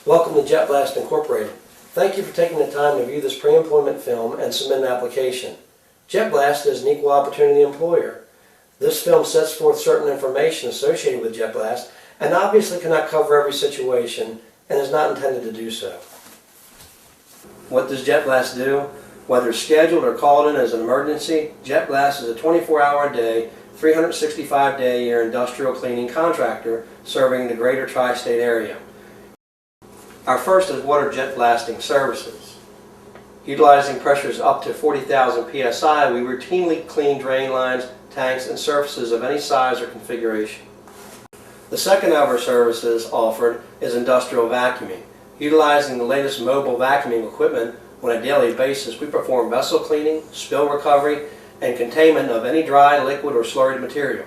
Welcome to Jet Blast Incorporated. Thank you for taking the time to view this pre-employment film and submit an application. Jet Blast is an equal opportunity employer. This film sets forth certain information associated with Jet Blast and obviously cannot cover every situation and is not intended to do so. What does Jet Blast do? Whether scheduled or called in as an emergency, Jet Blast is a 24-hour-a-day, 365-day-a-year industrial cleaning contractor serving the greater tri-state area. Our first is water jet blasting services. Utilizing pressures up to 40,000 psi, we routinely clean drain lines, tanks, and surfaces of any size or configuration. The second of our services offered is industrial vacuuming. Utilizing the latest mobile vacuuming equipment on a daily basis, we perform vessel cleaning, spill recovery, and containment of any dry, liquid, or slurried material.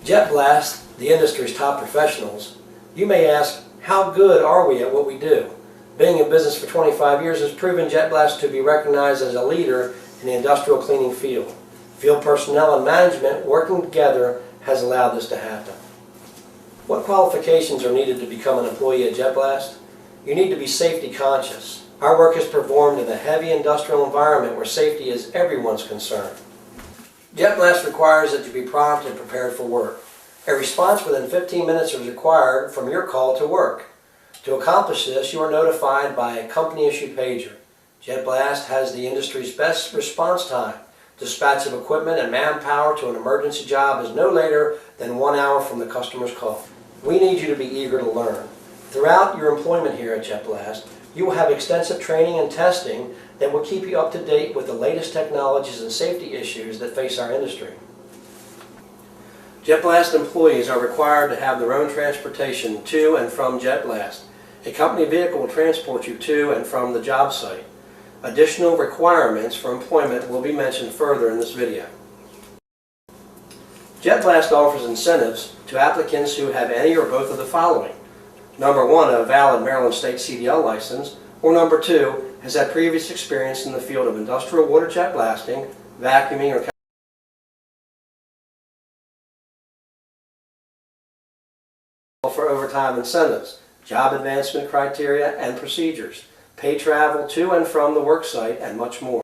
Jet Blast, the industry's top professionals. You may ask, how good are we at what we do? Being in business for 25 years has proven Jet Blast to be recognized as a leader in the industrial cleaning field. Field personnel and management working together has allowed this to happen. What qualifications are needed to become an employee at Jet Blast? You need to be safety conscious. Our work is performed in a heavy industrial environment where safety is everyone's concern. Jet Blast requires that you be prompt and prepared for work. A response within 15 minutes is required from your call to work. To accomplish this, you are notified by a company-issued pager. Jet Blast has the industry's best response time. Dispatch of equipment and manpower to an emergency job is no later than 1 hour from the customer's call. We need you to be eager to learn. Throughout your employment here at Jet Blast, you will have extensive training and testing that will keep you up to date with the latest technologies and safety issues that face our industry. Jet Blast employees are required to have their own transportation to and from Jet Blast. A company vehicle will transport you to and from the job site. Additional requirements for employment will be mentioned further in this video. Jet Blast offers incentives to applicants who have any or both of the following. Number 1, a valid Maryland State CDL license, or number 2, has had previous experience in the field of industrial water jet blasting, vacuuming, or for overtime incentives, job advancement criteria and procedures, pay travel to and from the work site, and much more.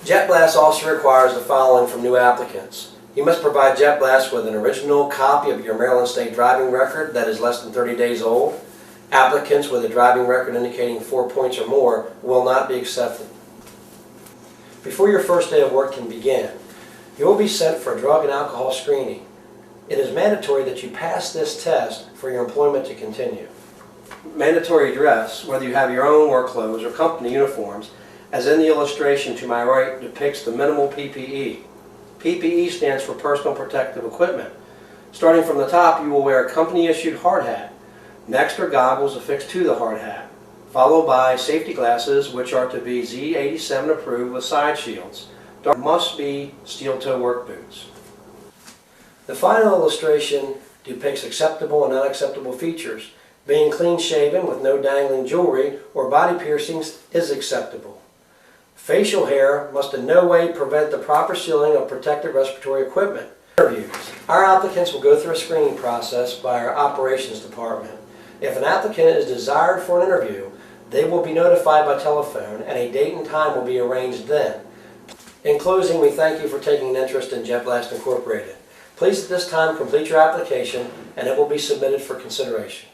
Jet Blast also requires the following from new applicants. You must provide Jet Blast with an original copy of your Maryland State driving record that is less than 30 days old. Applicants with a driving record indicating 4 points or more will not be accepted. Before your first day of work can begin, you will be sent for a drug and alcohol screening. It is mandatory that you pass this test for your employment to continue. Mandatory dress, whether you have your own work clothes or company uniforms, as in the illustration to my right depicts the minimal PPE. PPE stands for personal protective equipment. Starting from the top, you will wear a company-issued hard hat. Next are goggles affixed to the hard hat, followed by safety glasses, which are to be Z87 approved with side shields. There must be steel-toe work boots. The final illustration depicts acceptable and unacceptable features. Being clean-shaven with no dangling jewelry or body piercings is acceptable. Facial hair must in no way prevent the proper sealing of protective respiratory equipment. Interviews. Our applicants will go through a screening process by our operations department. If an applicant is desired for an interview, they will be notified by telephone and a date and time will be arranged then. In closing, we thank you for taking an interest in Jet Blast Incorporated. Please at this time complete your application and it will be submitted for consideration.